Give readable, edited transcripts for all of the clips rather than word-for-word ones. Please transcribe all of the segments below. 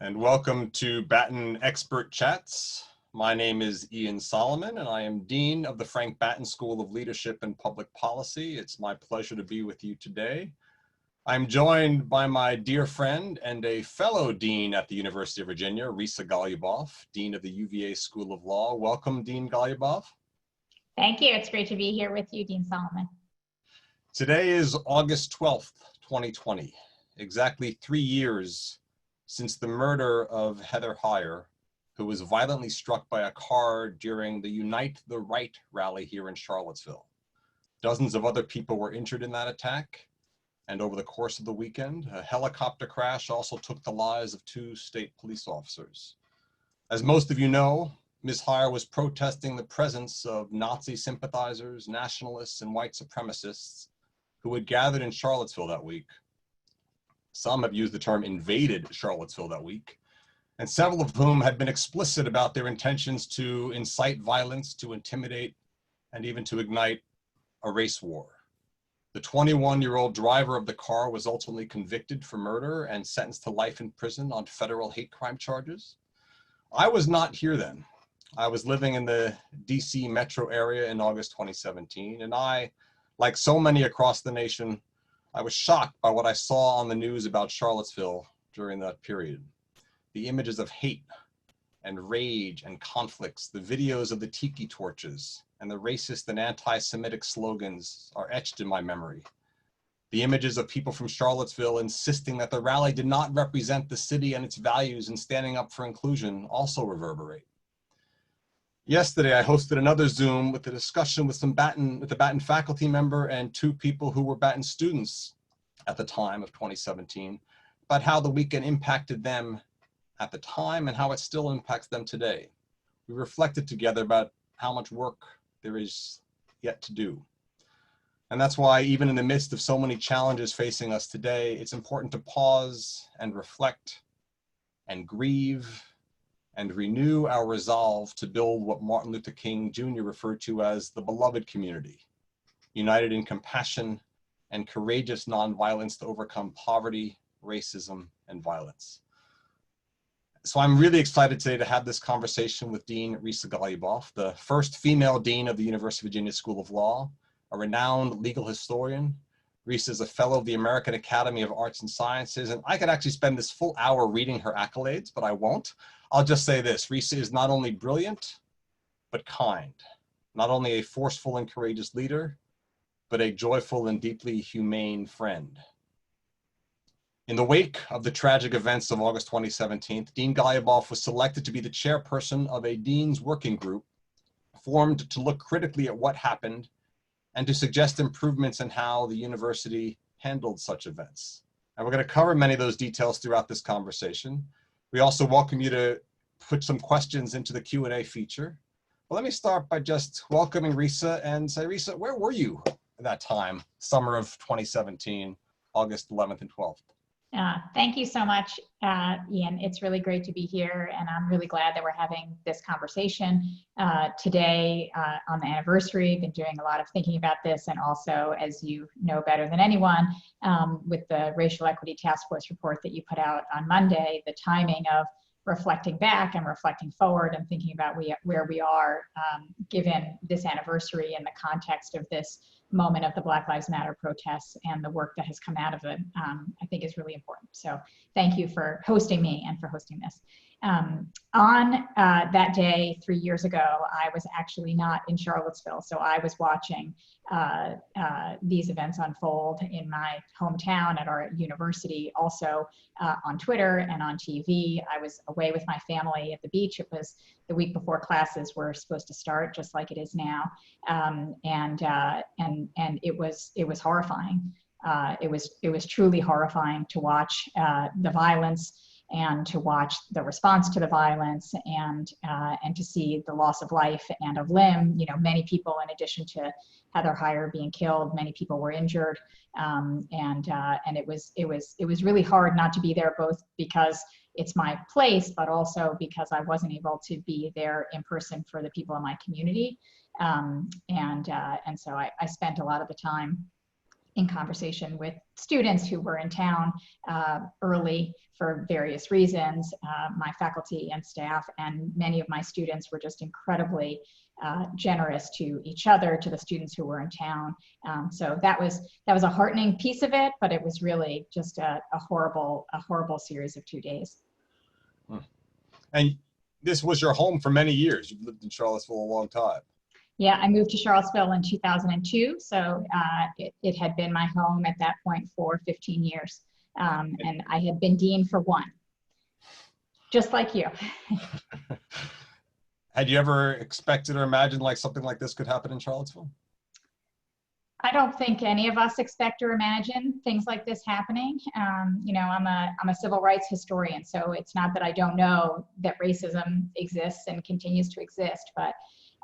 And welcome to Batten Expert Chats. My name is Ian Solomon, and I am Dean of the Frank Batten School of Leadership and Public Policy. It's my pleasure to be with you today. I'm joined by my dear friend and a fellow Dean at the University of Virginia, Risa Goluboff, Dean of the UVA School of Law. Welcome, Dean Goluboff. Thank you. It's great to be here with you, Dean Solomon. Today is August 12th, 2020, exactly 3 years since the murder of Heather Heyer, who was violently struck by a car during the Unite the Right rally here in Charlottesville. Dozens of other people were injured in that attack, and over the course of the weekend, a helicopter crash also took the lives of 2 state police officers. As most of you know, Ms. Heyer was protesting the presence of Nazi sympathizers, nationalists, and white supremacists who had gathered in Charlottesville that week. Some have used the term invaded Charlottesville that week, and several of whom had been explicit about their intentions to incite violence, to intimidate, and even to ignite a race war. The 21-year-old driver of the car was ultimately convicted for murder and sentenced to life in prison on federal hate crime charges. I was not here then. I was living in the DC metro area in August 2017, and I, like so many across the nation, I was shocked by what I saw on the news about Charlottesville during that period. The images of hate and rage and conflicts, the videos of the tiki torches, and the racist and anti-Semitic slogans are etched in my memory. The images of people from Charlottesville insisting that the rally did not represent the city and its values and standing up for inclusion also reverberate. Yesterday, I hosted another Zoom with a discussion with the Batten faculty member and 2 people who were Batten students at the time of 2017, about how the weekend impacted them at the time and how it still impacts them today. We reflected together about how much work there is yet to do. And that's why, even in the midst of so many challenges facing us today, it's important to pause and reflect and grieve and renew our resolve to build what Martin Luther King Jr. referred to as the beloved community, united in compassion and courageous nonviolence to overcome poverty, racism, and violence. So I'm really excited today to have this conversation with Dean Risa Goluboff, the first female dean of the University of Virginia School of Law, a renowned legal historian. Risa is a fellow of the American Academy of Arts and Sciences, and I could actually spend this full hour reading her accolades, but I won't. I'll just say this: Risa is not only brilliant, but kind. Not only a forceful and courageous leader, but a joyful and deeply humane friend. In the wake of the tragic events of August 2017, Dean Goluboff was selected to be the chairperson of a Dean's Working Group formed to look critically at what happened and to suggest improvements in how the university handled such events. And we're going to cover many of those details throughout this conversation. We also welcome you to put some questions into the Q&A feature. But let me start by just welcoming Risa and say, Risa, where were you at that time, summer of 2017, August 11th and 12th? Thank you so much, Ian. It's really great to be here, and I'm really glad that we're having this conversation today on the anniversary. I've been doing a lot of thinking about this, and also, as you know better than anyone, with the Racial Equity Task Force report that you put out on Monday, the timing of reflecting back and reflecting forward and thinking about where we are given this anniversary in the context of this moment of the Black Lives Matter protests and the work that has come out of it, I think is really important. So thank you for hosting me and for hosting this. On that day 3 years ago, I was actually not in Charlottesville. So I was watching these events unfold in my hometown at our university, also on Twitter and on TV. I was away with my family at the beach. It was the week before classes were supposed to start, just like it is now. And it was horrifying. It was truly horrifying to watch the violence and to watch the response to the violence and to see the loss of life and of limb. You know, many people, in addition to Heather Heyer being killed, many people were injured, and it was really hard not to be there, both because it's my place, but also because I wasn't able to be there in person for the people in my community, and so I spent a lot of the time in conversation with students who were in town early for various reasons. My faculty and staff and many of my students were just incredibly generous to each other, to the students who were in town. So that was a heartening piece of it, but it was really just a horrible series of 2 days. And this was your home for many years. You've lived in Charlottesville a long time. Yeah, I moved to Charlottesville in 2002, so it had been my home at that point for 15 years. And I had been dean for 1, just like you. Had you ever expected or imagined like something like this could happen in Charlottesville? I don't think any of us expect or imagine things like this happening. You know, I'm a civil rights historian, so it's not that I don't know that racism exists and continues to exist, but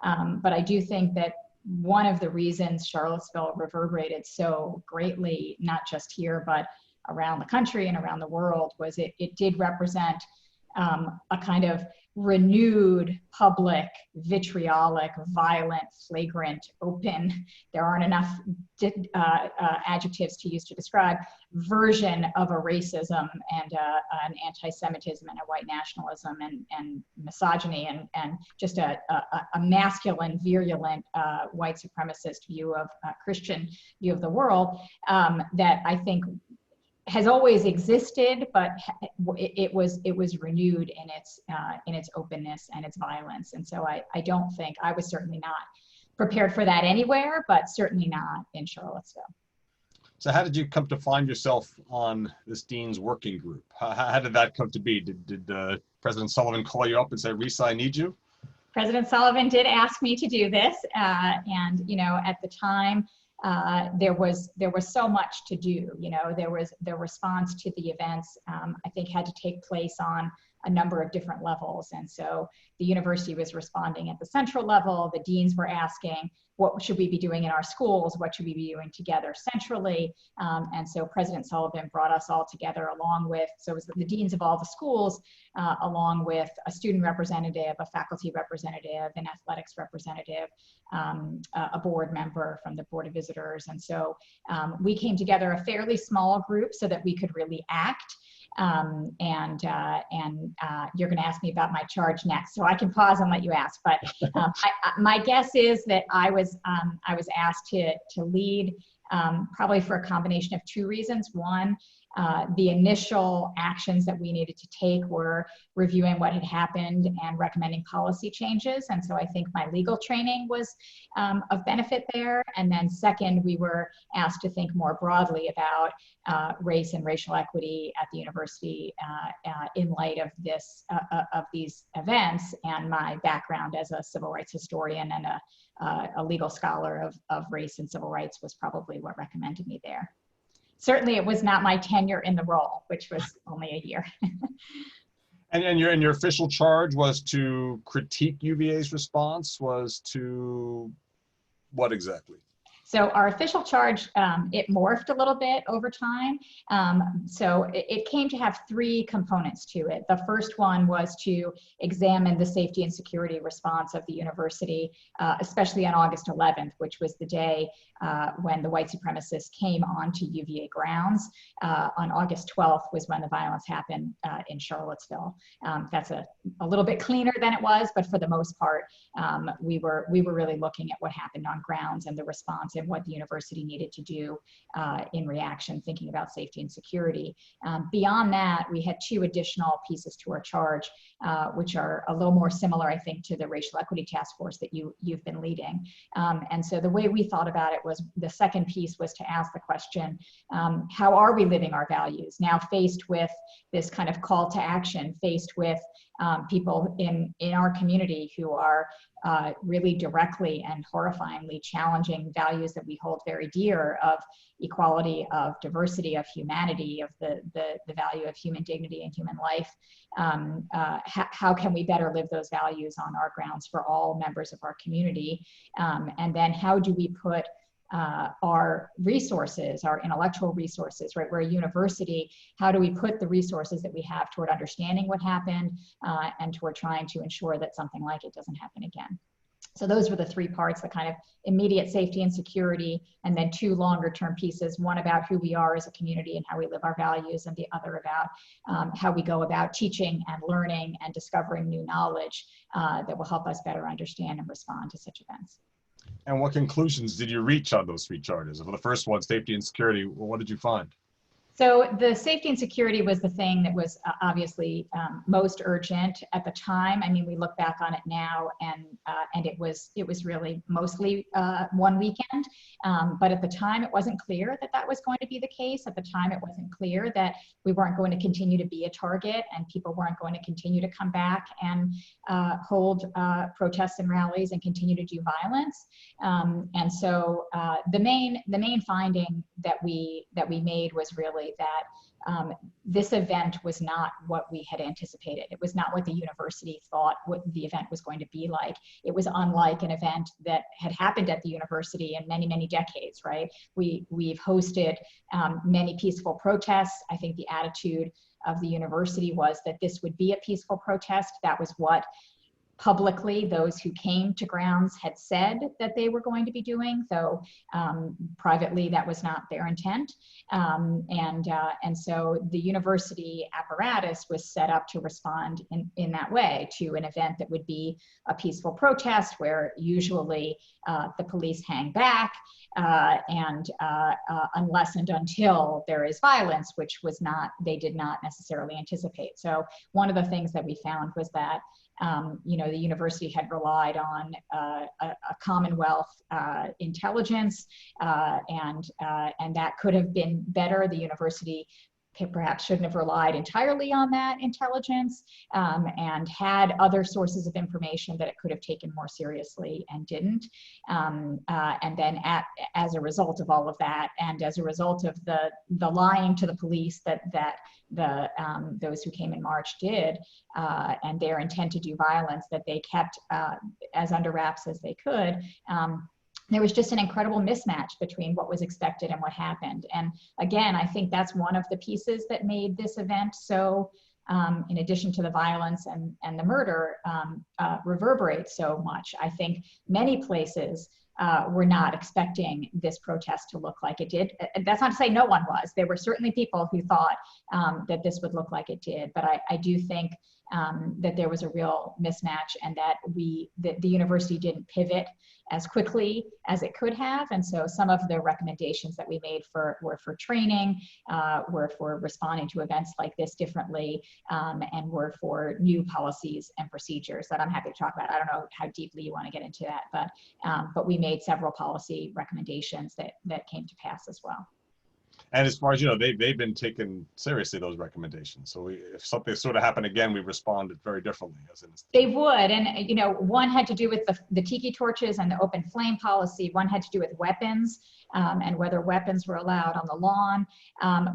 I do think that one of the reasons Charlottesville reverberated so greatly, not just here, but around the country and around the world, was it did represent a kind of renewed, public, vitriolic, violent, flagrant, open, there aren't enough adjectives to use to describe, version of a racism and an anti-Semitism and a white nationalism and misogyny and just a masculine, virulent, white supremacist view of Christian view of the world that I think has always existed, but it was renewed in its openness and its violence. And so I don't think, I was certainly not prepared for that anywhere, but certainly not in Charlottesville. So how did you come to find yourself on this Dean's working group? How did that come to be? Did President Sullivan call you up and say, Risa, I need you? President Sullivan did ask me to do this. And, you know, at the time, there was so much to do. You know, there was the response to the events, I think had to take place on a number of different levels. And so the university was responding at the central level. The deans were asking, what should we be doing in our schools? What should we be doing together centrally? And so President Sullivan brought us all together along with, so it was the deans of all the schools, along with a student representative, a faculty representative, an athletics representative, a board member from the Board of Visitors. And so we came together a fairly small group so that we could really act. You're going to ask me about my charge next, so I can pause and let you ask. But my guess is that I was asked to lead probably for a combination of 2 reasons. One, the initial actions that we needed to take were reviewing what had happened and recommending policy changes. And so I think my legal training was of benefit there. And then second, we were asked to think more broadly about race and racial equity at the university in light of these events, and my background as a civil rights historian and a legal scholar of race and civil rights was probably what recommended me there. Certainly it was not my tenure in the role, which was only a year. And your official charge was to critique UVA's response, was to what exactly? So our official charge, it morphed a little bit over time. So it came to have 3 components to it. The first one was to examine the safety and security response of the university, especially on August 11th, which was the day when the white supremacists came onto UVA grounds. On August 12th was when the violence happened in Charlottesville. That's a little bit cleaner than it was, but for the most part, we were really looking at what happened on grounds and the response and what the university needed to do in reaction, thinking about safety and security. Beyond that, we had 2 additional pieces to our charge, which are a little more similar, I think, to the racial equity task force that you've been leading. And so the way we thought about it was, the second piece was to ask the question, how are we living our values now faced with this kind of call to action, faced with people in our community who are really directly and horrifyingly challenging values that we hold very dear, of equality, of diversity, of humanity, of the value of human dignity and human life. How can we better live those values on our grounds for all members of our community? And then how do we put our resources, our intellectual resources, right? We're a university. How do we put the resources that we have toward understanding what happened and toward trying to ensure that something like it doesn't happen again? So those were the three parts, the kind of immediate safety and security, and then two longer term pieces, one about who we are as a community and how we live our values, and the other about how we go about teaching and learning and discovering new knowledge that will help us better understand and respond to such events. And what conclusions did you reach on those three charters? For the first one, safety and security, well, what did you find? So the safety and security was the thing that was obviously most urgent at the time. I mean, we look back on it now, and it was really mostly one weekend. But at the time, it wasn't clear that that was going to be the case. At the time, it wasn't clear that we weren't going to continue to be a target, and people weren't going to continue to come back and hold protests and rallies and continue to do violence. And so the main finding that we made was really that this event was not what we had anticipated. It was not what the university thought what the event was going to be like. It was unlike an event that had happened at the university in many, many decades, right? We've hosted many peaceful protests. I think the attitude of the university was that this would be a peaceful protest. That was what publicly those who came to grounds had said that they were going to be doing, though privately that was not their intent. And so the university apparatus was set up to respond in that way to an event that would be a peaceful protest, where usually the police hang back unless and until there is violence, which was not, they did not necessarily anticipate. So one of the things that we found was that the university had relied on a Commonwealth intelligence, and that could have been better. The university perhaps shouldn't have relied entirely on that intelligence, and had other sources of information that it could have taken more seriously and didn't. And then as a result of all of that, and as a result of the lying to the police that those who came in March did, and their intent to do violence that they kept as under wraps as they could, there was just an incredible mismatch between what was expected and what happened. And again, I think that's one of the pieces that made this event so, in addition to the violence and the murder, reverberate so much. I think many places were not expecting this protest to look like it did. That's not to say no one was. There were certainly people who thought that this would look like it did, but I do think that there was a real mismatch, and that the university didn't pivot as quickly as it could have. And so some of the recommendations that we made were for training, were for responding to events like this differently, and were for new policies and procedures that I'm happy to talk about. I don't know how deeply you want to get into that, but we made several policy recommendations that came to pass as well. And as far as you know, they've been taken seriously, those recommendations. So if something sort of happened again, we responded very differently. They would, and one had to do with the tiki torches and the open flame policy. One had to do with weapons, and whether weapons were allowed on the lawn.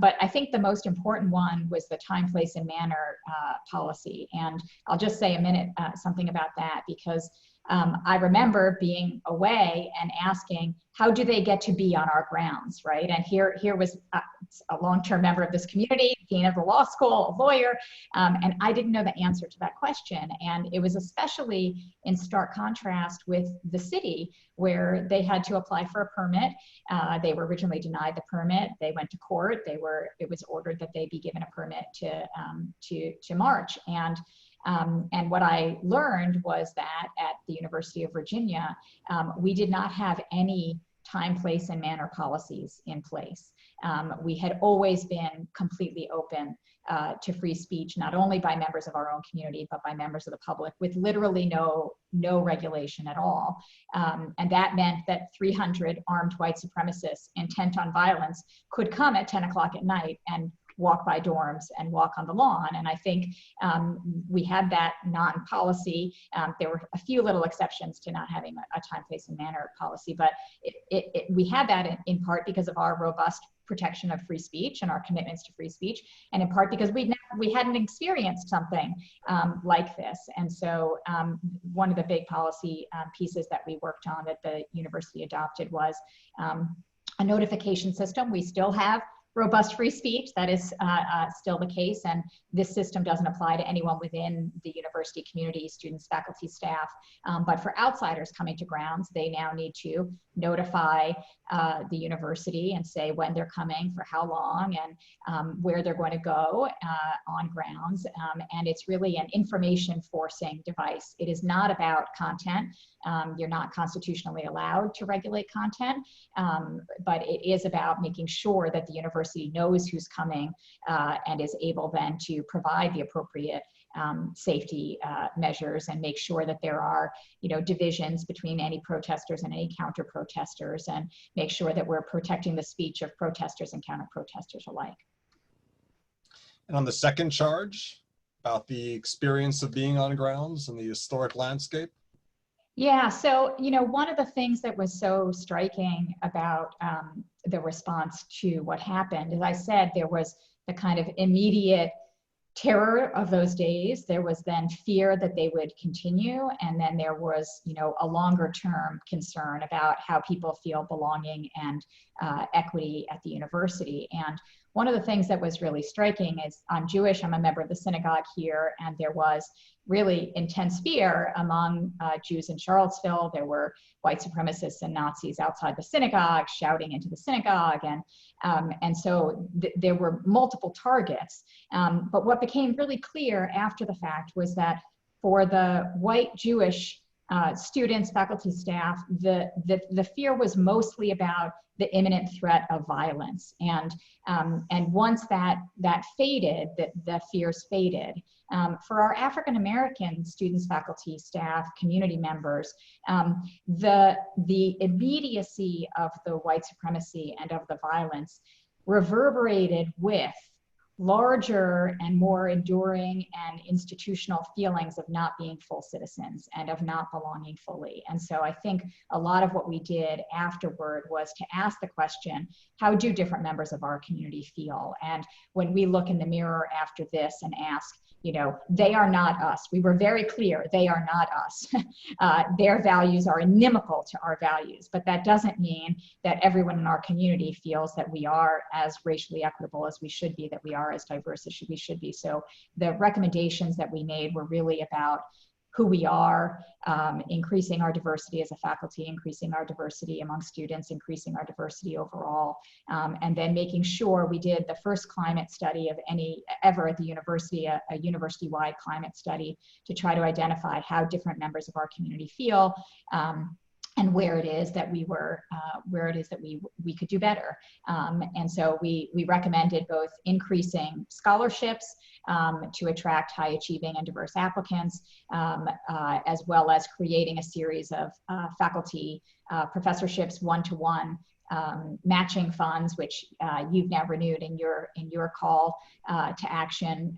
But I think the most important one was the time, place, and manner policy. And I'll just say a minute something about that, because I remember being away and asking, how do they get to be on our grounds, right? And here was a long-term member of this community, dean of the law school, a lawyer, and I didn't know the answer to that question. And it was especially in stark contrast with the city, where they had to apply for a permit. They were originally denied the permit. They went to court. It was ordered that they be given a permit to march. And what I learned was that at the University of Virginia, we did not have any time, place, and manner policies in place. We had always been completely open to free speech, not only by members of our own community, but by members of the public, with literally no regulation at all. And that meant that 300 armed white supremacists intent on violence could come at 10 o'clock at night and walk by dorms and walk on the lawn. And I think we had that non-policy. There were a few little exceptions to not having a time, place, and manner policy, but we had that in part because of our robust protection of free speech and our commitments to free speech, and in part because we hadn't experienced something like this. And so one of the big policy pieces that we worked on that the university adopted was a notification system. We still have robust free speech. That is still the case, and this system doesn't apply to anyone within the university community, students, faculty, staff. But for outsiders coming to grounds, they now need to notify the university and say when they're coming, for how long, and where they're going to go on grounds. And it's really an information forcing device. It is not about content. You're not constitutionally allowed to regulate content, but it is about making sure that the university knows who's coming and is able then to provide the appropriate safety measures and make sure that there are, divisions between any protesters and any counter-protesters, and make sure that we're protecting the speech of protesters and counter-protesters alike. And on the second charge, about the experience of being on grounds and the historic landscape? Yeah, so, one of the things that was so striking about the response to what happened, as I said, there was the kind of immediate terror of those days. There was then fear that they would continue. And then there was, a longer term concern about how people feel belonging and equity at the university. And one of the things that was really striking is I'm Jewish, I'm a member of the synagogue here, and there was really intense fear among Jews in Charlottesville. There were white supremacists and Nazis outside the synagogue shouting into the synagogue. And so there were multiple targets. But what became really clear after the fact was that for the white Jewish students, faculty, staff, the fear was mostly about the imminent threat of violence. And once that faded, the fears faded. For our African-American students, faculty, staff, community members, the immediacy of the white supremacy and of the violence reverberated with larger and more enduring and institutional feelings of not being full citizens and of not belonging fully. And so I think a lot of what we did afterward was to ask the question, how do different members of our community feel? And when we look in the mirror after this and ask, they are not us. We were very clear, they are not us. Their values are inimical to our values, but that doesn't mean that everyone in our community feels that we are as racially equitable as we should be, that we are as diverse as we should be. So the recommendations that we made were really about who we are, increasing our diversity as a faculty, increasing our diversity among students, increasing our diversity overall, and then making sure we did the first climate study of any ever at the university, a university-wide climate study to try to identify how different members of our community feel, and where it is that we could do better. And so we recommended both increasing scholarships to attract high achieving and diverse applicants, as well as creating a series of faculty professorships, one-to-one matching funds, which you've now renewed in your call to action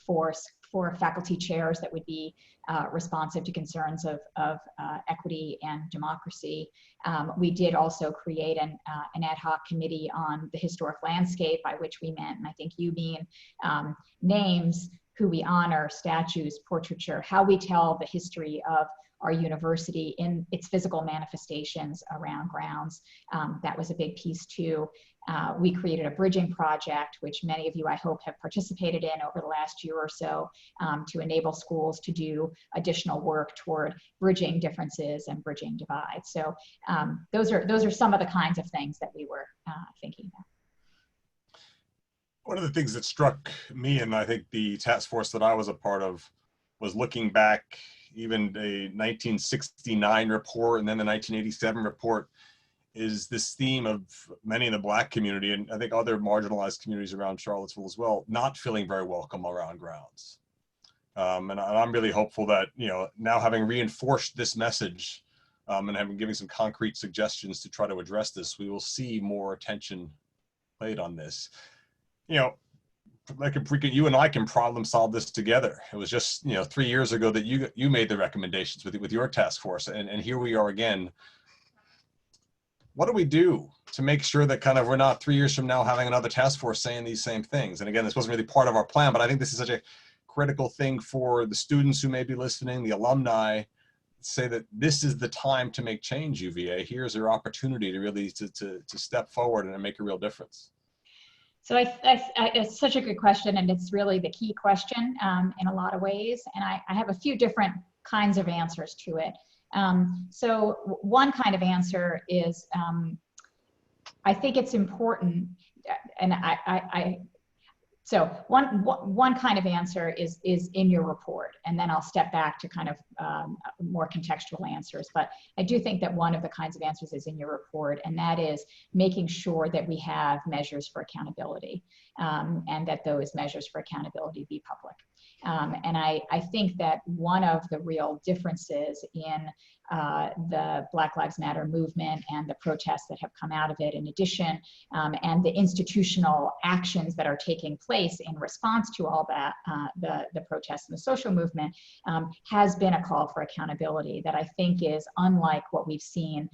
for faculty chairs that would be responsive to concerns of equity and democracy. We did also create an ad hoc committee on the historic landscape, by which we meant, and I think you mean, names, who we honor, statues, portraiture, how we tell the history of our university in its physical manifestations around grounds. That was a big piece too. We created a bridging project, which many of you, I hope, have participated in over the last year or so, to enable schools to do additional work toward bridging differences and bridging divides. So those are some of the kinds of things that we were thinking about. One of the things that struck me, and I think the task force that I was a part of, was looking back, even a 1969 report and then the 1987 report, is this theme of many in the Black community, and I think other marginalized communities around Charlottesville as well, not feeling very welcome around grounds. And I'm really hopeful that, now having reinforced this message and having giving some concrete suggestions to try to address this, we will see more attention played on this. Like you and I can problem solve this together. It was just 3 years ago that you made the recommendations with your task force, and here we are again. What do we do to make sure that we're not 3 years from now having another task force saying these same things? And again, this wasn't really part of our plan, but I think this is such a critical thing for the students who may be listening, the alumni, say that this is the time to make change, UVA. Here's your opportunity to really to step forward and make a real difference. So it's such a good question, and it's really the key question in a lot of ways. And I have a few different kinds of answers to it. So one kind of answer is, I think it's important, and so one kind of answer is in your report, and then I'll step back to kind of more contextual answers. But I do think that one of the kinds of answers is in your report, and that is making sure that we have measures for accountability, and that those measures for accountability be public. And I think that one of the real differences in the Black Lives Matter movement and the protests that have come out of it, in addition, and the institutional actions that are taking place in response to all that, the protests and the social movement, has been a call for accountability that I think is unlike what we've seen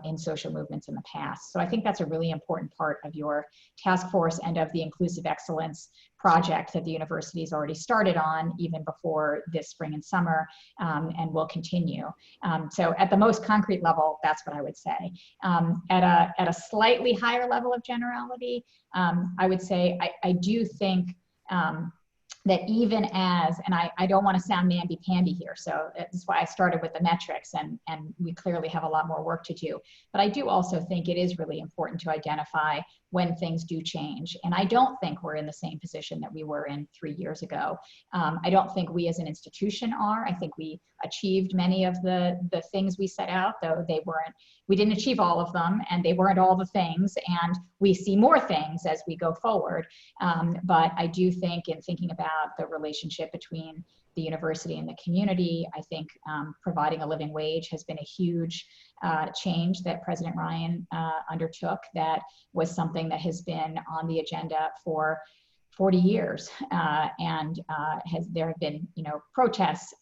in social movements in the past. So I think that's a really important part of your task force and of the Inclusive Excellence project that the university's already started on even before this spring and summer, and will continue. So at the most concrete level, that's what I would say. At a slightly higher level of generality, I would say I do think that even as, and I don't want to sound namby-pamby here, so that's why I started with the metrics, and we clearly have a lot more work to do. But I do also think it is really important to identify when things do change. And I don't think we're in the same position that we were in 3 years ago. I don't think we as an institution are. I think we achieved many of the things we set out, though we didn't achieve all of them, and they weren't all the things, and we see more things as we go forward. But I do think, in thinking about the relationship between the university and the community, I think providing a living wage has been a huge change that President Ryan undertook. That was something that has been on the agenda for 40 years, and there have been, protests,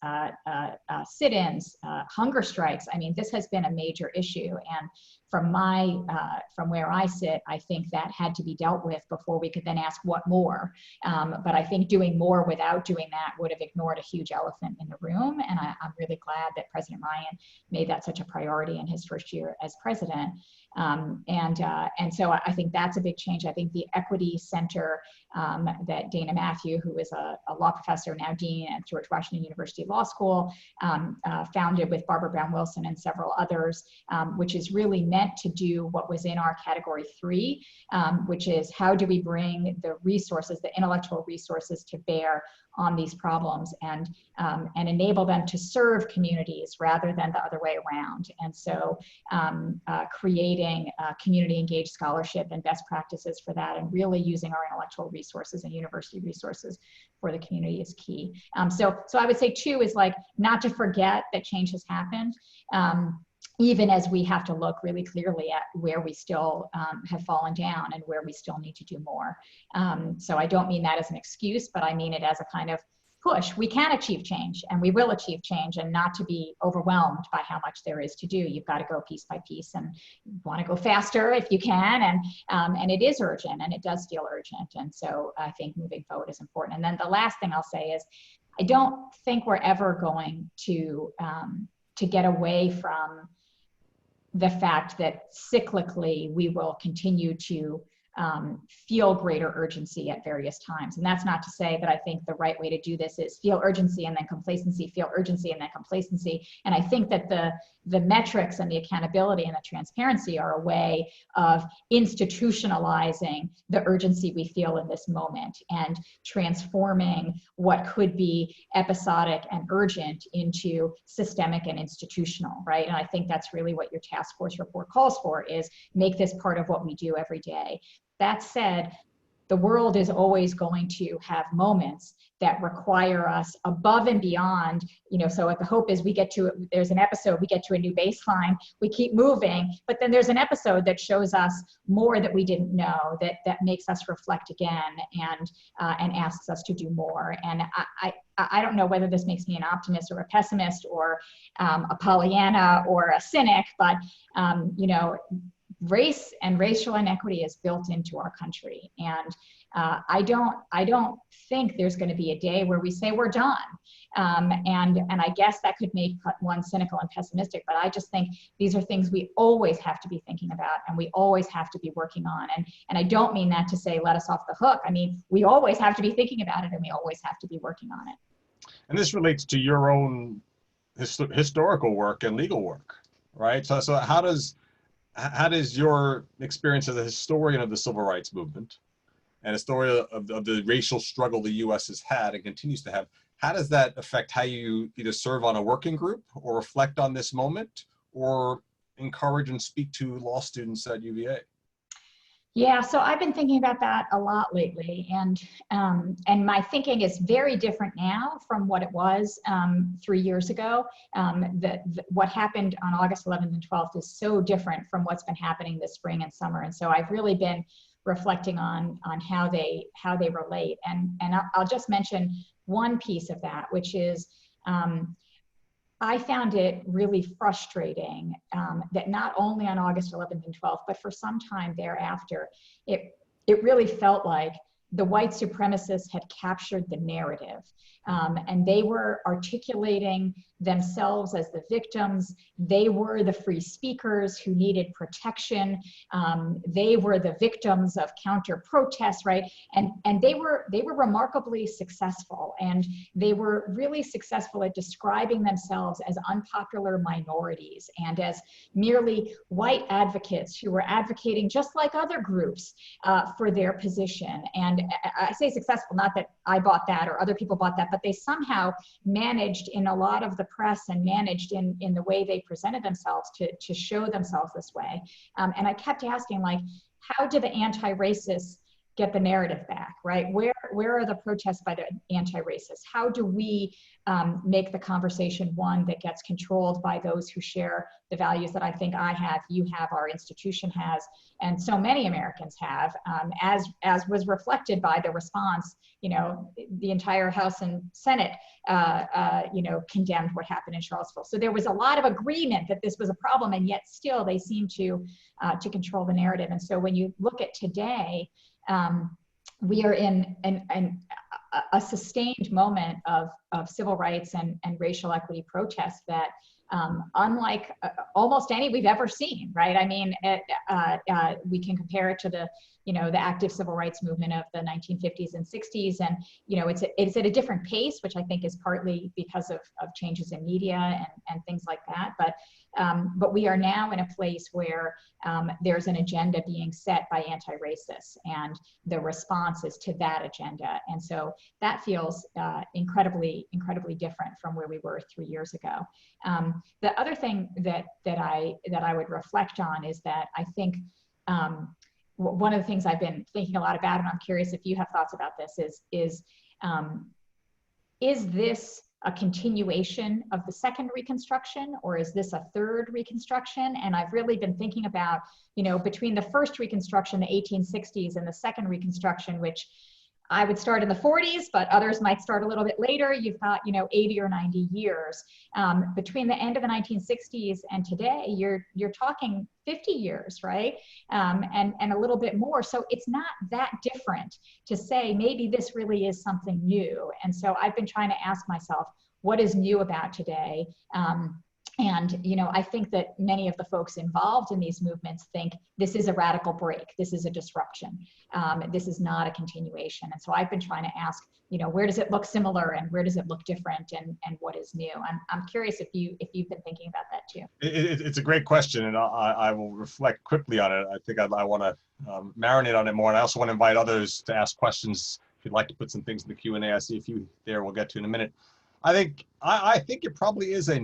sit-ins, hunger strikes. I mean, this has been a major issue, and from where I sit, I think that had to be dealt with before we could then ask what more. But I think doing more without doing that would have ignored a huge elephant in the room, and I'm really glad that President Ryan made that such a priority in his first year as president. And so I think that's a big change. I think the Equity Center that Dana Matthew, who is a law professor, now dean at George Washington University Law School, founded with Barbara Brown Wilson and several others, which is really meant to do what was in our category 3, which is how do we bring the resources, the intellectual resources, to bear on these problems, and enable them to serve communities rather than the other way around. And so creating community engaged scholarship and best practices for that, and really using our intellectual resources and university resources for the community is key. So I would say 2 is like, not to forget that change has happened, even as we have to look really clearly at where we still have fallen down and where we still need to do more. So I don't mean that as an excuse, but I mean it as a kind of push. We can achieve change, and we will achieve change, and not to be overwhelmed by how much there is to do. You've got to go piece by piece, and you want to go faster if you can, and it is urgent, and it does feel urgent. And so I think moving forward is important. And then the last thing I'll say is, I don't think we're ever going to get away from the fact that cyclically we will continue to feel greater urgency at various times. And that's not to say that I think the right way to do this is feel urgency and then complacency, feel urgency and then complacency. And I think that the metrics and the accountability and the transparency are a way of institutionalizing the urgency we feel in this moment, and transforming what could be episodic and urgent into systemic and institutional, right? And I think that's really what your task force report calls for, is make this part of what we do every day. That said, the world is always going to have moments that require us above and beyond, so the hope is there's an episode, we get to a new baseline, we keep moving, but then there's an episode that shows us more that we didn't know, that makes us reflect again, and asks us to do more. And I don't know whether this makes me an optimist or a pessimist, or a Pollyanna or a cynic, but race and racial inequity is built into our country, I don't think there's going to be a day where we say we're done. And I guess that could make one cynical and pessimistic, but I just think these are things we always have to be thinking about and we always have to be working on. And I don't mean that to say let us off the hook. I mean, we always have to be thinking about it and we always have to be working on it. And this relates to your own historical work and legal work, right? So how does your experience as a historian of the civil rights movement and a story of the racial struggle the U.S. has had and continues to have, how does that affect how you either serve on a working group or reflect on this moment or encourage and speak to law students at UVA? Yeah, so I've been thinking about that a lot lately, and my thinking is very different now from what it was 3 years ago. What happened on August 11th and 12th is so different from what's been happening this spring and summer, and so I've really been reflecting on how they relate, and I'll just mention one piece of that, which is I found it really frustrating that not only on August 11th and 12th, but for some time thereafter, it really felt like the white supremacists had captured the narrative, and they were articulating themselves as the victims. They were the free speakers who needed protection. They were the victims of counter-protests, right? And they were remarkably successful, and they were really successful at describing themselves as unpopular minorities and as merely white advocates who were advocating just like other groups for their position. And I say successful, not that I bought that or other people bought that, but they somehow managed in a lot of the press and managed in the way they presented themselves to show themselves this way. And I kept asking, like, how do the anti-racists get the narrative back, right? Where are the protests by the anti-racists? How do we make the conversation one that gets controlled by those who share the values that I think I have, you have, our institution has, and so many Americans have, as was reflected by the response. You know, the entire House and Senate, condemned what happened in Charlottesville. So there was a lot of agreement that this was a problem, and yet still they seem to control the narrative. And so when you look at today, we are in a sustained moment of civil rights and racial equity protests that, unlike almost any we've ever seen, right? I mean, we can compare it to the active civil rights movement of the 1950s and 60s, and it's at a different pace, which I think is partly because of changes in media and things like that. But we are now in a place where there's an agenda being set by anti-racists, and the response is to that agenda. And so that feels incredibly different from where we were 3 years ago. The other thing that I would reflect on is that I think one of the things I've been thinking a lot about, and I'm curious if you have thoughts about this, is this a continuation of the second Reconstruction, or is this a third Reconstruction? And I've really been thinking about, between the first Reconstruction, the 1860s, and the second Reconstruction, which I would start in the 40s, but others might start a little bit later. You've got, 80 or 90 years. Between the end of the 1960s and today, you're talking 50 years, right? And a little bit more. So it's not that different to say, maybe this really is something new. And so I've been trying to ask myself, what is new about today? And I think that many of the folks involved in these movements think this is a radical break. This is a disruption. This is not a continuation. And so I've been trying to ask, where does it look similar and where does it look different, and what is new? I'm curious if you've been thinking about that too. It's a great question, and I will reflect quickly on it. I think I want to marinate on it more, and I also want to invite others to ask questions. If you'd like to put some things in the Q&A, I see a few there. We'll get to in a minute. I think it probably is a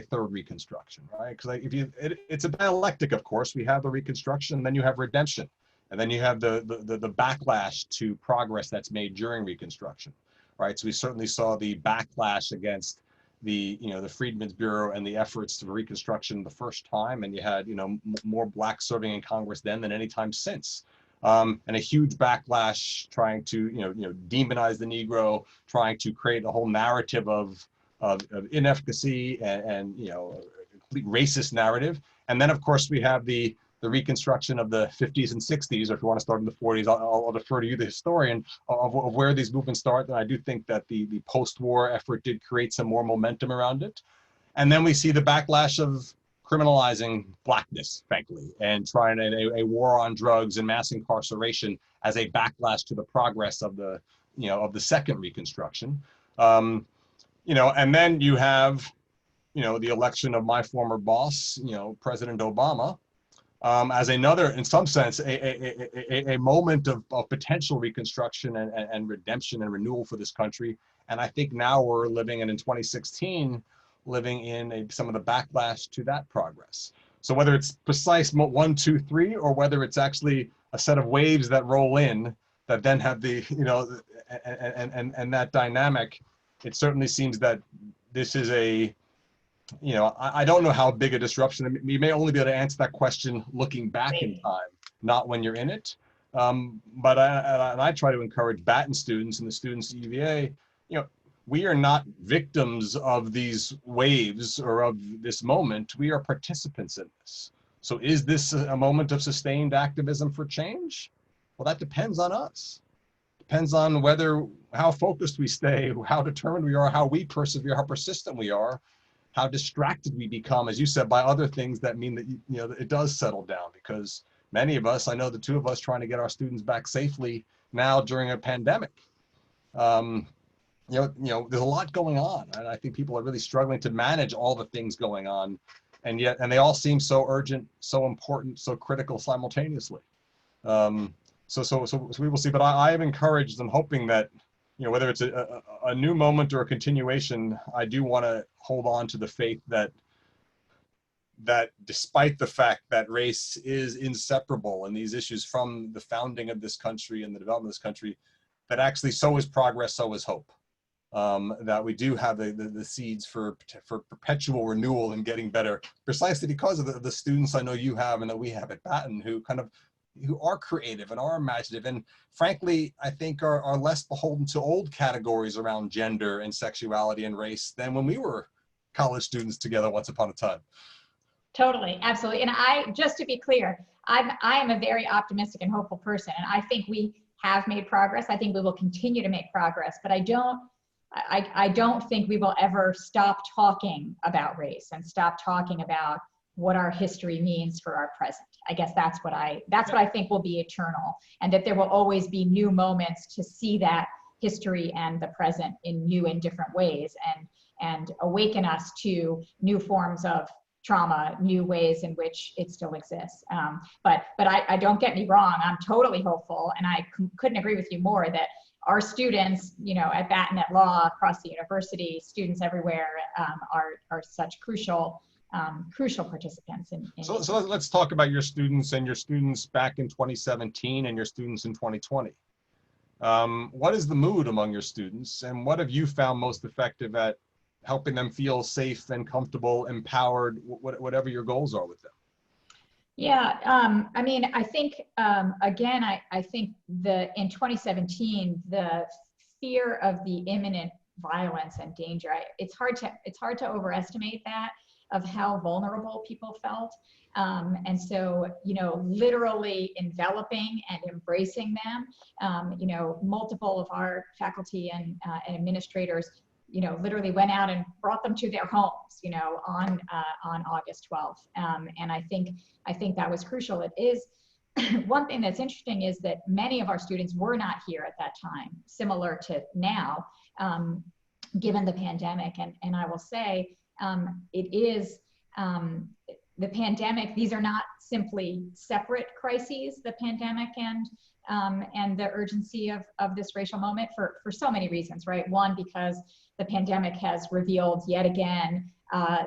third Reconstruction, right? Because it's a dialectic, of course. We have the Reconstruction, and then you have redemption, and then you have the backlash to progress that's made during Reconstruction, right? So we certainly saw the backlash against the Freedmen's Bureau and the efforts to Reconstruction the first time, and you had more blacks serving in Congress then than any time since. And a huge backlash trying to demonize the Negro, trying to create a whole narrative of inefficacy and a complete racist narrative. And then of course we have the the Reconstruction of the 50s and 60s, or if you want to start in the 40s, I'll defer to you, the historian, of where these movements start. And I do think that the post-war effort did create some more momentum around it. And then we see the backlash of criminalizing blackness, frankly, and trying a war on drugs and mass incarceration as a backlash to the progress of the, of the second Reconstruction. And then you have, the election of my former boss, President Obama, as another, in some sense, a moment of potential reconstruction and redemption and renewal for this country. And I think now we're living in 2016, living in some of the backlash to that progress. So whether it's precise 1, 2, 3, or whether it's actually a set of waves that roll in that then have the, and that dynamic, it certainly seems that this is I don't know how big a disruption. You may only be able to answer that question looking back in time, not when you're in it. But I try to encourage Batten students and the students at UVA, we are not victims of these waves or of this moment. We are participants in this. So is this a moment of sustained activism for change? Well, that depends on us. Depends on how focused we stay, how determined we are, how we persevere, how persistent we are, how distracted we become, as you said, by other things that mean that, it does settle down. Because many of us, I know the two of us trying to get our students back safely now during a pandemic. There's a lot going on, and I think people are really struggling to manage all the things going on, and they all seem so urgent, so important, so critical simultaneously. So we will see. But I am encouraged and hoping that, whether it's a new moment or a continuation, I do want to hold on to the faith that despite the fact that race is inseparable in these issues from the founding of this country and the development of this country, that actually so is progress, so is hope. That we do have the seeds for perpetual renewal and getting better, precisely because of the students I know you have and that we have at Batten, who are creative and are imaginative, and frankly, I think are less beholden to old categories around gender and sexuality and race than when we were college students together once upon a time. Totally, absolutely. And just to be clear, I am a very optimistic and hopeful person, and I think we have made progress. I think we will continue to make progress, but I don't think we will ever stop talking about race and stop talking about what our history means for our present. I guess that's what I think will be eternal, and that there will always be new moments to see that history and the present in new and different ways, and awaken us to new forms of trauma, new ways in which it still exists. But I don't get me wrong, I'm totally hopeful, and I couldn't agree with you more that our students, at Batten, at Law, across the university, students everywhere are such crucial participants. So let's talk about your students back in 2017 and your students in 2020. What is the mood among your students, and what have you found most effective at helping them feel safe and comfortable, empowered, whatever your goals are with them? Yeah, I think, again, I think in 2017, the fear of the imminent violence and danger, it's hard to overestimate that, of how vulnerable people felt. And so, literally enveloping and embracing them, multiple of our faculty and administrators, literally went out and brought them to their homes, on August 12th. And I think that was crucial. It is one thing that's interesting is that many of our students were not here at that time, similar to now, given the pandemic. And I will say, it is the pandemic. These are not simply separate crises, the pandemic and the urgency of this racial moment for so many reasons, right? One, because the pandemic has revealed yet again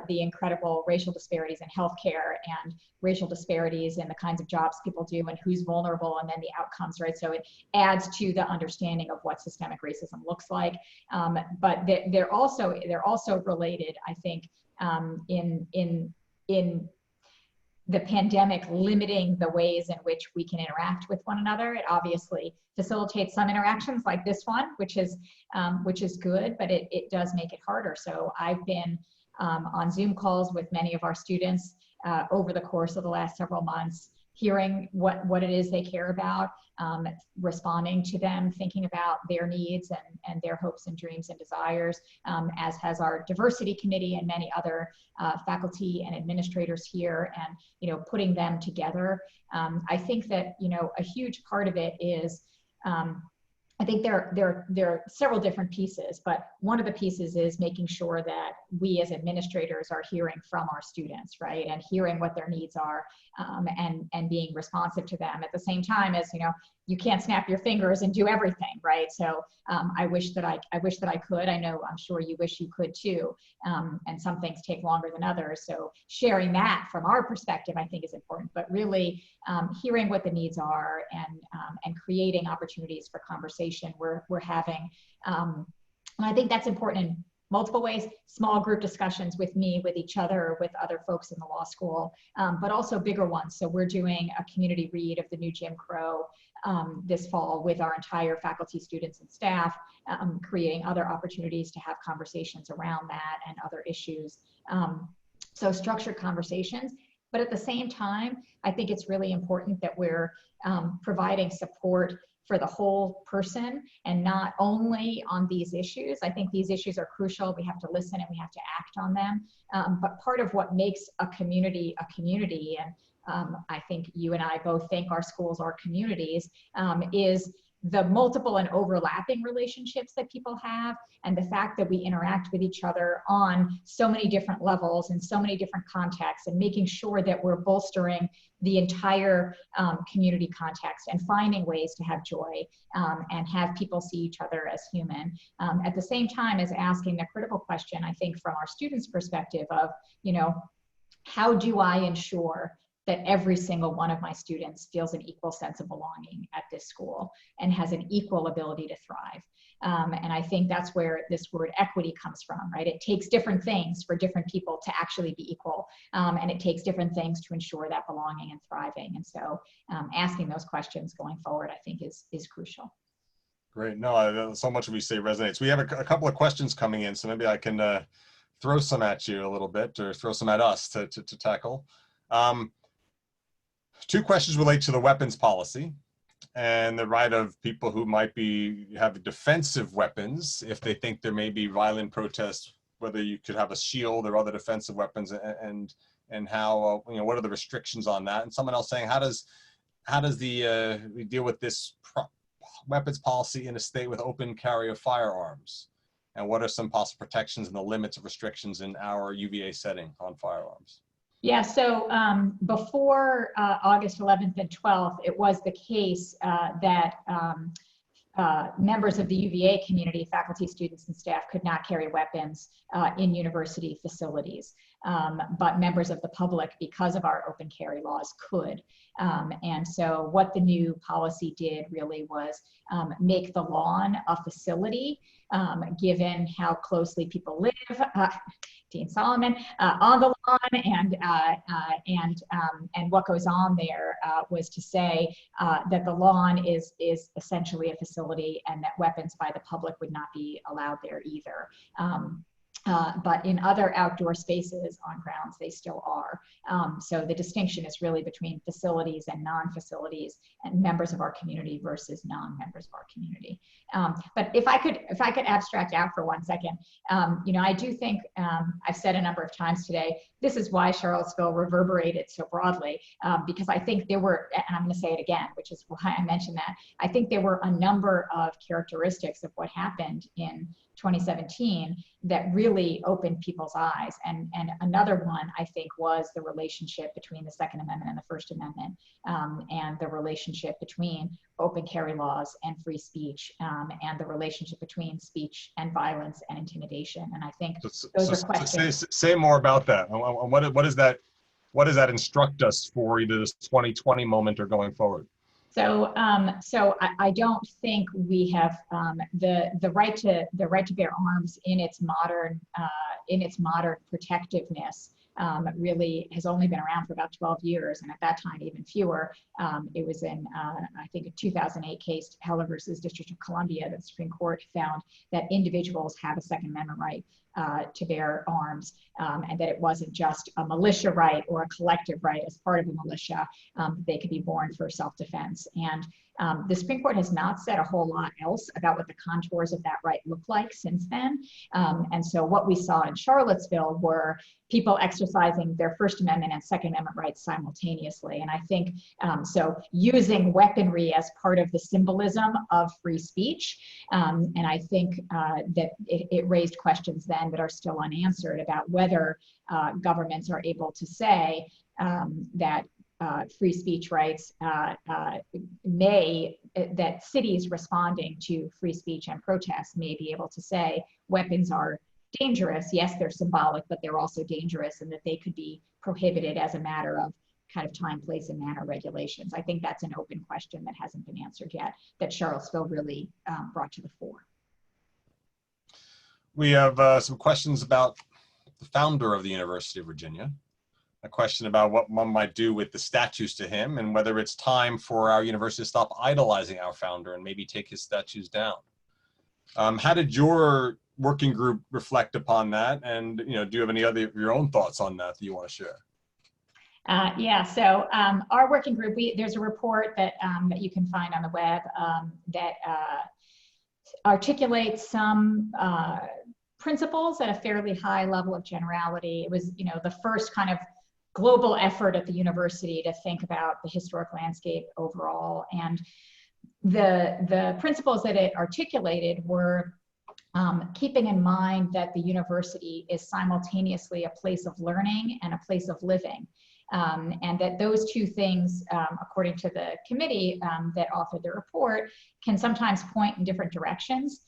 the incredible racial disparities in healthcare and racial disparities in the kinds of jobs people do and who's vulnerable, and then the outcomes, right? So it adds to the understanding of what systemic racism looks like. But they're also related, I think, in the pandemic limiting the ways in which we can interact with one another. It obviously facilitates some interactions like this one, which is good, but it does make it harder. So I've been on Zoom calls with many of our students over the course of the last several months, hearing what it is they care about, responding to them, thinking about their needs and their hopes and dreams and desires, as has our diversity committee and many other faculty and administrators here, and putting them together. I think that a huge part of it is, I think there are several different pieces, but one of the pieces is making sure that we as administrators are hearing from our students, right, and hearing what their needs are, and being responsive to them. At the same time as you can't snap your fingers and do everything, right? So I wish that I could. I'm sure you wish you could too. And some things take longer than others. So sharing that from our perspective, I think, is important. But really hearing what the needs are and creating opportunities for conversation we're having. And I think that's important in multiple ways: small group discussions with me, with each other, with other folks in the law school, but also bigger ones. So we're doing a community read of the new Jim Crow this fall with our entire faculty, students, and staff, creating other opportunities to have conversations around that and other issues. So structured conversations. But at the same time, I think it's really important that we're providing support for the whole person and not only on these issues. I think these issues are crucial. We have to listen and we have to act on them. But part of what makes a community, and I think you and I both think our schools are communities, is the multiple and overlapping relationships that people have, and the fact that we interact with each other on so many different levels and so many different contexts, and making sure that we're bolstering the entire community context and finding ways to have joy and have people see each other as human. At the same time as asking the critical question, I think from our students' perspective of, how do I ensure that every single one of my students feels an equal sense of belonging at this school and has an equal ability to thrive. And I think that's where this word equity comes from, right? It takes different things for different people to actually be equal. And it takes different things to ensure that belonging and thriving. And so asking those questions going forward, I think is crucial. Great. No, so much of what you say resonates. We have a couple of questions coming in, so maybe I can throw some at you a little bit, or throw some at us to tackle. Two questions relate to the weapons policy and the right of people who might have defensive weapons if they think there may be violent protests, whether you could have a shield or other defensive weapons, and how what are the restrictions on that? And someone else saying, how does we deal with this weapons policy in a state with open carry of firearms, and what are some possible protections and the limits of restrictions in our UVA setting on firearms? Yeah, so before August 11th and 12th, it was the case that members of the UVA community, faculty, students, and staff, could not carry weapons in university facilities. But members of the public, because of our open carry laws, could. And so what the new policy did really was make the lawn a facility, given how closely people live, Dean Solomon, on the lawn, and what goes on there was to say that the lawn is essentially a facility, and that weapons by the public would not be allowed there either. But in other outdoor spaces on grounds, they still are. So the distinction is really between facilities and non-facilities, and members of our community versus non-members of our community. But if I could abstract out for 1 second, I do think, I've said a number of times today, this is why Charlottesville reverberated so broadly, because I think there were, and I'm going to say it again, which is why I mentioned that, I think there were a number of characteristics of what happened in 2017 that really opened people's eyes. And another one, I think, was the relationship between the Second Amendment and the First Amendment, and the relationship between open carry laws and free speech, and the relationship between speech and violence and intimidation. And I think those are questions. Say more about that. What does that instruct us for either this 2020 moment or going forward? So, I don't think we have the right to bear arms in its modern protectiveness. Really has only been around for about 12 years, and at that time even fewer. It was in I think a 2008 case, Heller versus District of Columbia, that the Supreme Court found that individuals have a Second Amendment right to bear arms, and that it wasn't just a militia right or a collective right as part of a militia. They could be born for self-defense. And the Supreme Court has not said a whole lot else about what the contours of that right look like since then. And so what we saw in Charlottesville were people exercising their First Amendment and Second Amendment rights simultaneously. And I think, so using weaponry as part of the symbolism of free speech. And I think that it raised questions then that are still unanswered about whether governments are able to say that free speech rights that cities responding to free speech and protests may be able to say weapons are dangerous. Yes, they're symbolic, but they're also dangerous, and that they could be prohibited as a matter of kind of time, place, and manner regulations. I think that's an open question that hasn't been answered yet, that Charlottesville really brought to the fore. We have some questions about the founder of the University of Virginia. A question about what one might do with the statues to him, and whether it's time for our university to stop idolizing our founder and maybe take his statues down. How did your working group reflect upon that? And do you have any other of your own thoughts on that you want to share? Yeah, so our working group, there's a report that you can find on the web that articulates some principles at a fairly high level of generality. It was, the first kind of global effort at the university to think about the historic landscape overall. And the principles that it articulated were keeping in mind that the university is simultaneously a place of learning and a place of living. And that those two things, according to the committee that authored the report, can sometimes point in different directions.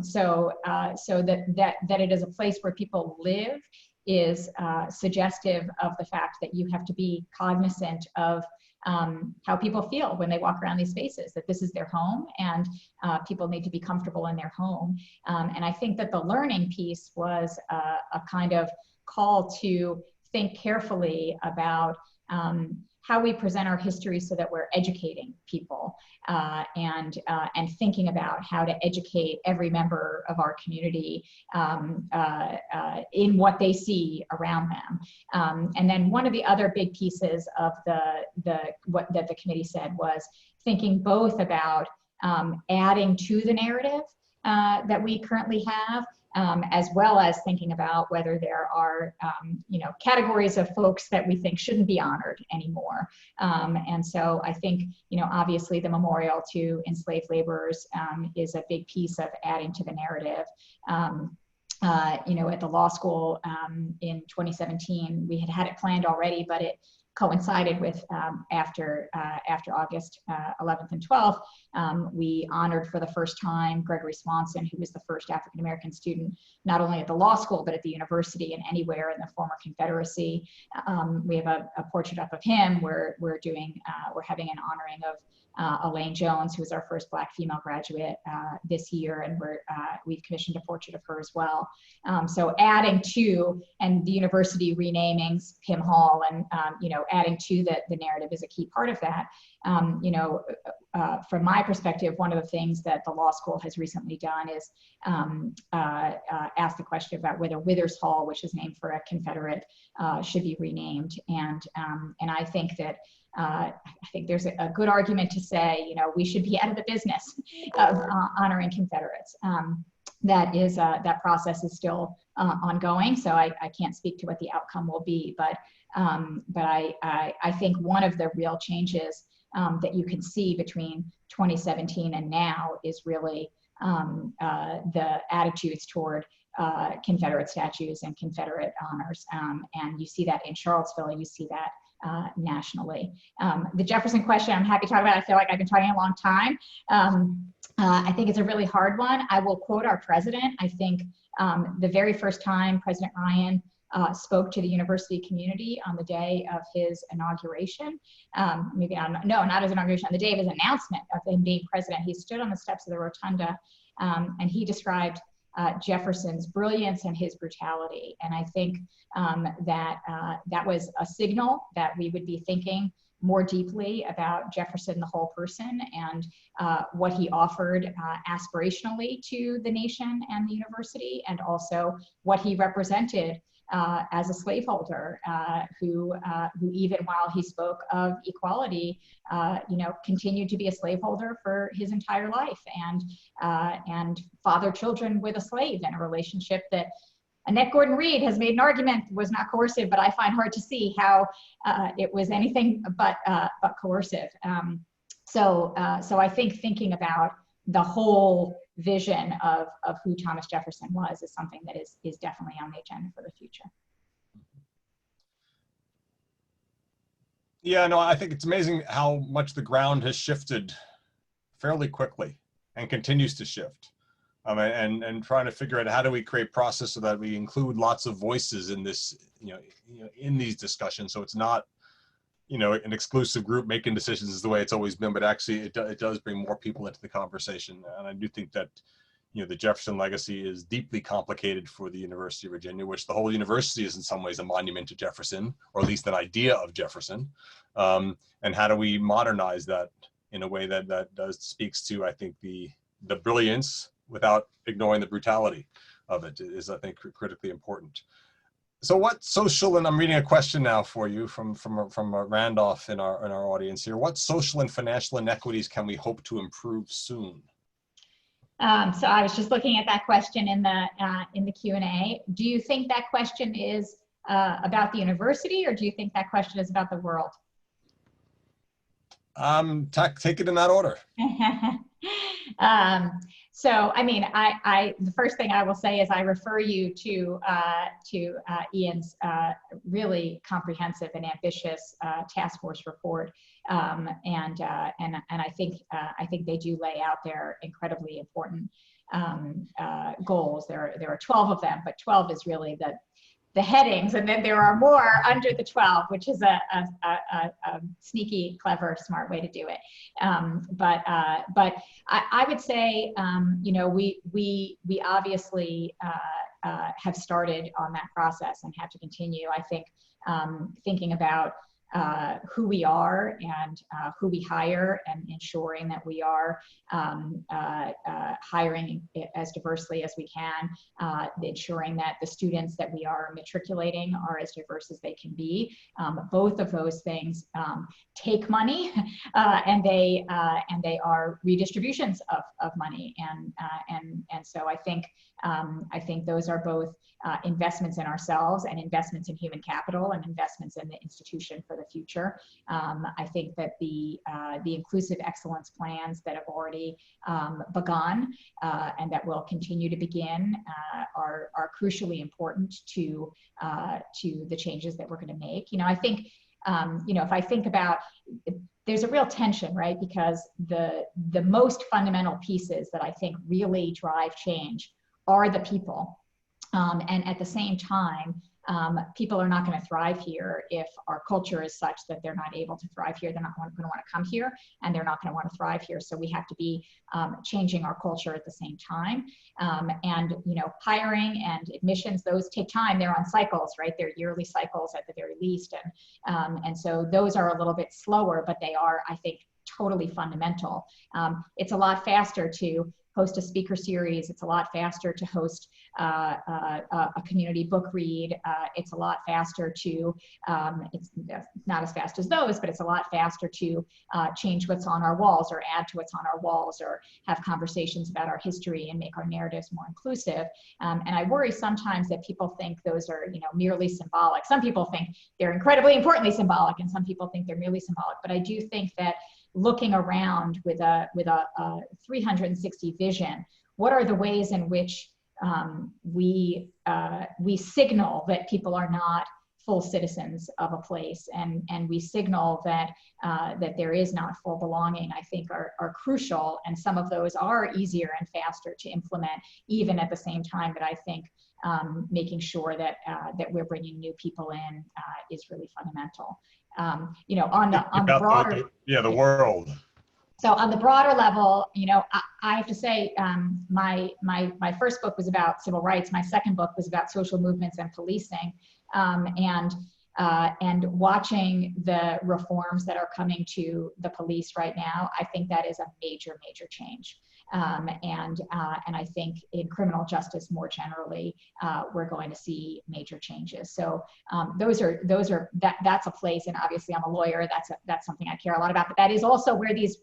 So that it is a place where people live is suggestive of the fact that you have to be cognizant of how people feel when they walk around these spaces, that this is their home, and people need to be comfortable in their home. And I think that the learning piece was a kind of call to think carefully about how we present our history so that we're educating people and thinking about how to educate every member of our community in what they see around them. And then one of the other big pieces of what the committee said was thinking both about adding to the narrative that we currently have, as well as thinking about whether there are, categories of folks that we think shouldn't be honored anymore. And so I think, obviously the memorial to enslaved laborers is a big piece of adding to the narrative. At the law school in 2017, we had it planned already, but it coincided with after August 11th and 12th, we honored for the first time Gregory Swanson, who was the first African-American student, not only at the law school, but at the university and anywhere in the former Confederacy. We have a portrait up of him. We're having an honoring of Elaine Jones, who was our first Black female graduate this year, and we've commissioned a portrait of her as well. So adding to, and the university renaming Pym Hall, and adding to the narrative is a key part of that. From my perspective, one of the things that the law school has recently done is ask the question about whether Withers Hall, which is named for a Confederate, should be renamed. And I think that there's a good argument to say, we should be out of the business of honoring Confederates. That process is still ongoing, so I can't speak to what the outcome will be. But I think one of the real changes that you can see between 2017 and now is really the attitudes toward Confederate statues and Confederate honors. And you see that in Charlottesville, and you see that nationally. The Jefferson question, I'm happy to talk about. I feel like I've been talking a long time. I think it's a really hard one. I will quote our president. I think the very first time President Ryan spoke to the university community on the day of his inauguration, not his inauguration, on the day of his announcement of him being president, he stood on the steps of the rotunda and he described Jefferson's brilliance and his brutality. And I think that was a signal that we would be thinking more deeply about Jefferson, the whole person, and what he offered aspirationally to the nation and the university, and also what he represented as a slaveholder who even while he spoke of equality, continued to be a slaveholder for his entire life, and fathered children with a slave in a relationship that Annette Gordon-Reed has made an argument was not coercive, but I find hard to see how it was anything but coercive. So I think thinking about the whole vision of who Thomas Jefferson was is something that is definitely on the agenda for the future. Yeah, no, I think it's amazing how much the ground has shifted fairly quickly and continues to shift. And trying to figure out how do we create process so that we include lots of voices in this, in these discussions. So it's not, an exclusive group making decisions is the way it's always been, but actually it does bring more people into the conversation. And I do think that, the Jefferson legacy is deeply complicated for the University of Virginia, which the whole university is in some ways a monument to Jefferson, or at least an idea of Jefferson. And how do we modernize that in a way that speaks to, I think, the brilliance without ignoring the brutality of it is, I think, critically important. So what social, and I'm reading a question now for you from Randolph in our audience here. What social and financial inequities can we hope to improve soon? So I was just looking at that question in the Q&A. Do you think that question is about the university, or do you think that question is about the world? Take it in that order. So, I mean, the first thing I will say is I refer you to Ian's really comprehensive and ambitious task force report, and I think they do lay out their incredibly important goals. There are 12 of them, but 12 is really the headings, and then there are more under the 12, which is a sneaky, clever, smart way to do it. But I would say, we obviously have started on that process and have to continue. I think thinking about who we are and who we hire, and ensuring that we are hiring as diversely as we can, ensuring that the students that we are matriculating are as diverse as they can be. Both of those things take money, and they are redistributions of money, and so I think those are both investments in ourselves, and investments in human capital, and investments in the institution for the future. I think that the inclusive excellence plans that have already begun and that will continue to begin are crucially important to the changes that we're going to make. I think if I think about, there's a real tension, right? Because the most fundamental pieces that I think really drive change are the people. And at the same time, people are not going to thrive here if our culture is such that they're not able to thrive here. They're not going to want to come here, and they're not going to want to thrive here. So we have to be changing our culture at the same time. And hiring and admissions, those take time. They're on cycles, right? They're yearly cycles at the very least, and so those are a little bit slower, but they are, I think, totally fundamental. It's a lot faster to host a speaker series. It's a lot faster to host a community book read. It's a lot faster to, it's not as fast as those, but it's a lot faster to change what's on our walls, or add to what's on our walls, or have conversations about our history and make our narratives more inclusive. And I worry sometimes that people think those are, merely symbolic. Some people think they're incredibly importantly symbolic, and some people think they're merely symbolic. But I do think that looking around with a 360 vision, what are the ways in which we signal that people are not full citizens of a place, and we signal that there is not full belonging, I think are crucial. And some of those are easier and faster to implement, even at the same time that I think making sure that we're bringing new people in is really fundamental. On the broader, the world. So on the broader level, I have to say, my first book was about civil rights. My second book was about social movements and policing. And And watching the reforms that are coming to the police right now, I think that is a major, major change. And I think in criminal justice more generally, we're going to see major changes. So that's a place, and obviously I'm a lawyer. That's something I care a lot about. But that is also where these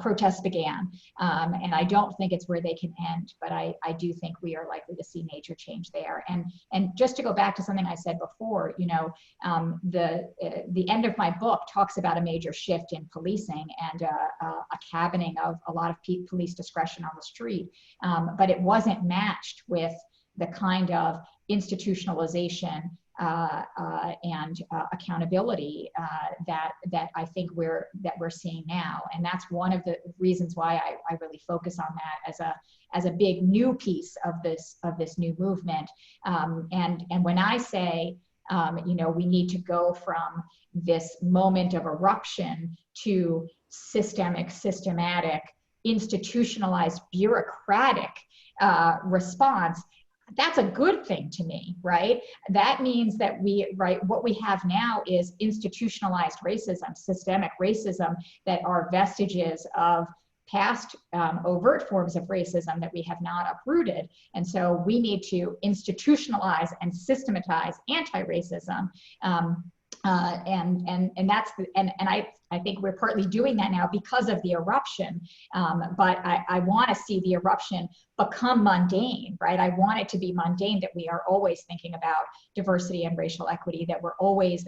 protests began, and I don't think it's where they can end. But I do think we are likely to see major change there. And just to go back to something I said before, the end of my book talks about a major shift in policing and a cabining of a lot of police discretion on the street, but it wasn't matched with the kind of institutionalization and accountability that I think we're seeing now, and that's one of the reasons why I really focus on that as a big new piece of this new movement. And when I say we need to go from this moment of eruption to systematic, institutionalized, bureaucratic response, that's a good thing to me, right? That means that what we have now is institutionalized racism, systemic racism that are vestiges of past overt forms of racism that we have not uprooted. And so we need to institutionalize and systematize anti-racism. I think we're partly doing that now because of the eruption, but I want to see the eruption become mundane, right? I want it to be mundane, that we are always thinking about diversity and racial equity, that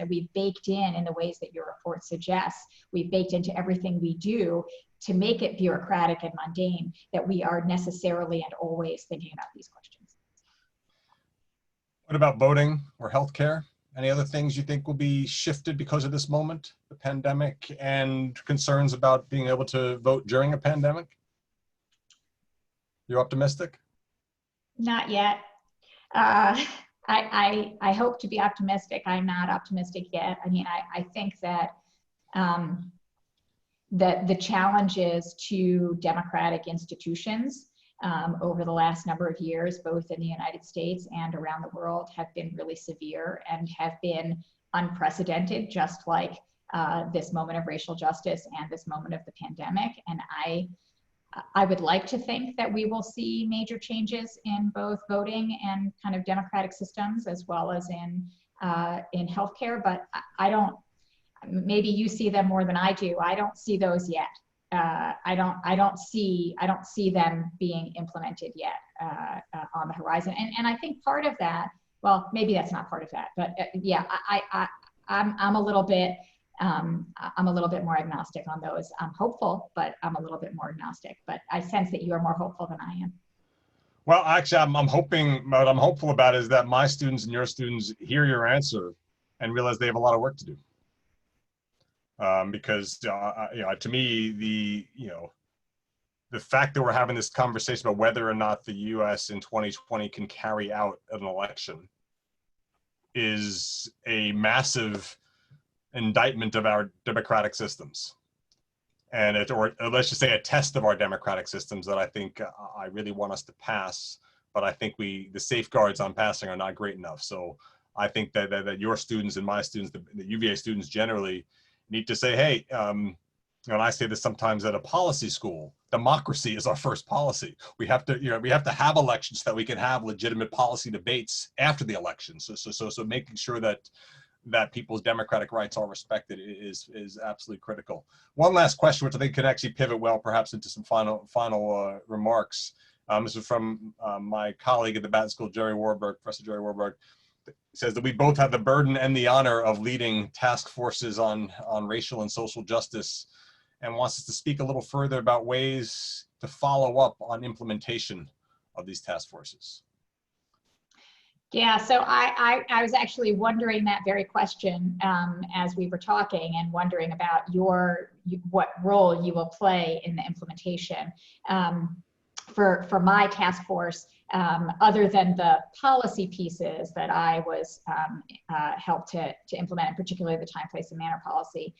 we've baked in the ways that your report suggests, we've baked into everything we do to make it bureaucratic and mundane, that we are necessarily and always thinking about these questions. What about voting or healthcare? Any other things you think will be shifted because of this moment, the pandemic, and concerns about being able to vote during a pandemic? You're optimistic? Not yet. I hope to be optimistic. I'm not optimistic yet. I mean, I think that the challenges to democratic institutions over the last number of years, both in the United States and around the world, have been really severe and have been unprecedented, just like this moment of racial justice and this moment of the pandemic. And I would like to think that we will see major changes in both voting and kind of democratic systems, as well as in healthcare, but I don't. Maybe you see them more than I do. I don't see those yet. I don't see them being implemented yet on the horizon. And I think part of that, well, maybe that's not part of that, but yeah, I'm a little bit more agnostic on those. I'm hopeful, but I'm a little bit more agnostic. But I sense that you are more hopeful than I am. Well, actually, I'm hoping, what I'm hopeful about is that my students and your students hear your answer and realize they have a lot of work to do. Because to me, the fact that we're having this conversation about whether or not the U.S. in 2020 can carry out an election is a massive indictment of our democratic systems, and or let's just say a test of our democratic systems that I think I really want us to pass. But I think the safeguards on passing are not great enough. So I think that your students and my students, the UVA students generally, need to say, hey, and I say this sometimes at a policy school, democracy is our first policy. We have to have elections so that we can have legitimate policy debates after the election. So making sure that people's democratic rights are respected is absolutely critical. One last question, which I think can actually pivot well, perhaps into some final remarks. This is from my colleague at the Batten School, Professor Jerry Warburg. Says that we both have the burden and the honor of leading task forces on racial and social justice, and wants us to speak a little further about ways to follow up on implementation of these task forces. Yeah, so I was actually wondering that very question as we were talking, and wondering about what role you will play in the implementation. For my task force, other than the policy pieces that I was helped to implement, in particular the time, place, and manner policy,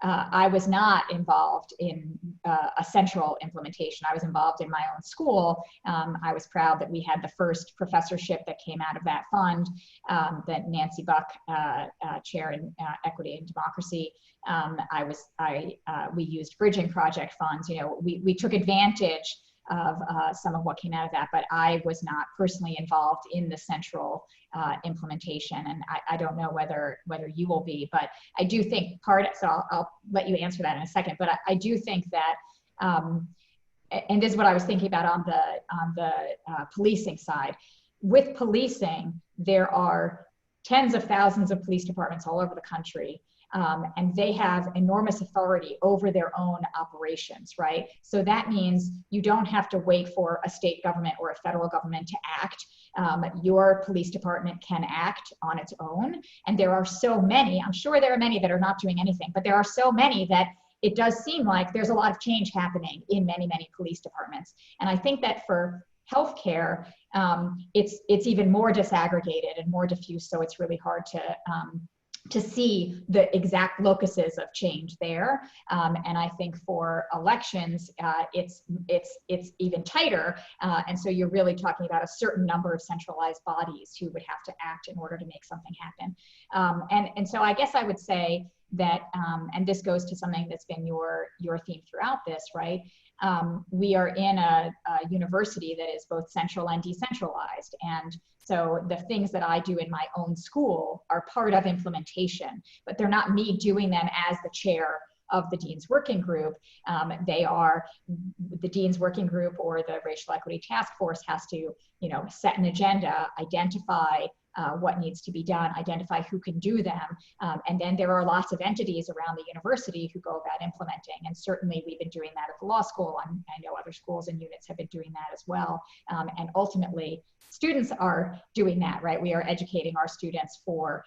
I was not involved in a central implementation. I was involved in my own school. I was proud that we had the first professorship that came out of that fund, that Nancy Buck, chair in equity and democracy. We used bridging project funds. You know, we took advantage of some of what came out of that, but I was not personally involved in the central implementation, and I don't know whether you will be, but I do think so I'll let you answer that in a second, but I do think that, and this is what I was thinking about on the policing side. With policing, there are tens of thousands of police departments all over the country. And they have enormous authority over their own operations, right? So that means you don't have to wait for a state government or a federal government to act. Your police department can act on its own. And there are so many, I'm sure there are many that are not doing anything, but there are so many that it does seem like there's a lot of change happening in many, many police departments. And I think that for healthcare, it's even more disaggregated and more diffuse, so it's really hard to see the exact locuses of change there. And I think for elections, it's even tighter. And so you're really talking about a certain number of centralized bodies who would have to act in order to make something happen. And so I guess I would say that, and this goes to something that's been your theme throughout this, right? We are in a university that is both central and decentralized. And so the things that I do in my own school are part of implementation, but they're not me doing them as the chair of the Dean's Working Group. They are the Dean's Working Group, or the Racial Equity Task Force has to, you know, set an agenda, identify what needs to be done, identify who can do them. And then there are lots of entities around the university who go about implementing. And certainly we've been doing that at the law school. I know other schools and units have been doing that as well. And ultimately, students are doing that, right? We are educating our students for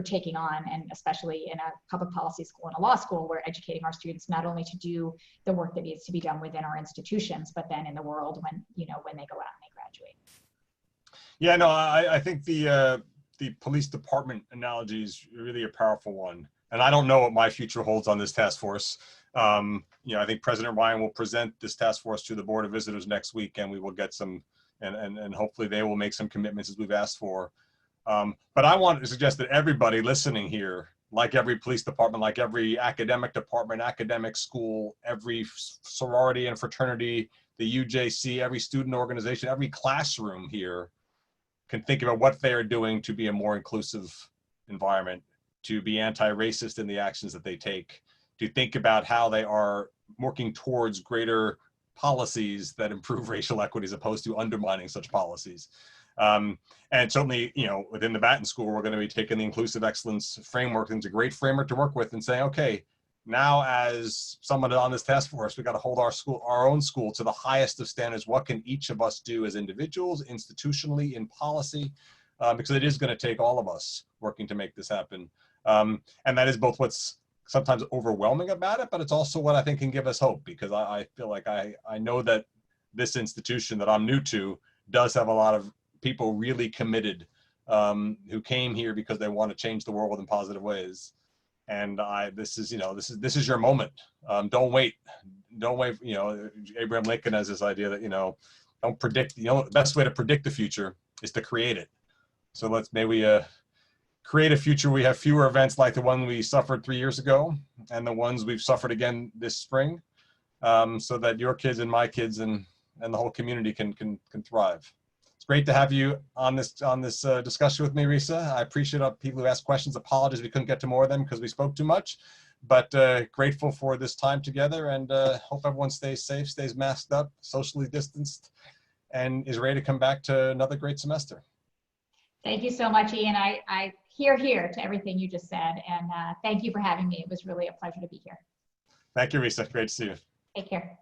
taking on, and especially in a public policy school and a law school, we're educating our students not only to do the work that needs to be done within our institutions, but then in the world when they go out and they graduate. Yeah, no, I think the police department analogy is really a powerful one. And I don't know what my future holds on this task force. You know, I think President Ryan will present this task force to the Board of Visitors next week, and we will get some, and hopefully they will make some commitments as we've asked for. But I want to suggest that everybody listening here, like every police department, like every academic department, academic school, every sorority and fraternity, the UJC, every student organization, every classroom here, can think about what they are doing to be a more inclusive environment, to be anti-racist in the actions that they take, to think about how they are working towards greater policies that improve racial equity as opposed to undermining such policies. And certainly, you know, within the Batten School, we're going to be taking the inclusive excellence framework, and it's a great framework to work with, and saying, okay, now as someone on this task force, we got to hold our own school to the highest of standards. What can each of us do as individuals, institutionally, in policy? Because it is going to take all of us working to make this happen. And that is both what's sometimes overwhelming about it, but it's also what I think can give us hope, because I feel like I know that this institution that I'm new to does have a lot of people really committed who came here because they want to change the world in positive ways. And this is your moment. Don't wait. You know, Abraham Lincoln has this idea that, you know, don't predict. You know, the best way to predict the future is to create it. So may we create a future where we have fewer events like the one we suffered 3 years ago, and the ones we've suffered again this spring, so that your kids and my kids and the whole community can thrive. It's great to have you on this discussion with me, Risa. I appreciate all people who asked questions. Apologies we couldn't get to more of them because we spoke too much, but grateful for this time together, and hope everyone stays safe, stays masked up, socially distanced, and is ready to come back to another great semester. Thank you so much, Ian. I hear to everything you just said, and thank you for having me. It was really a pleasure to be here. Thank you, Risa. Great to see you. Take care.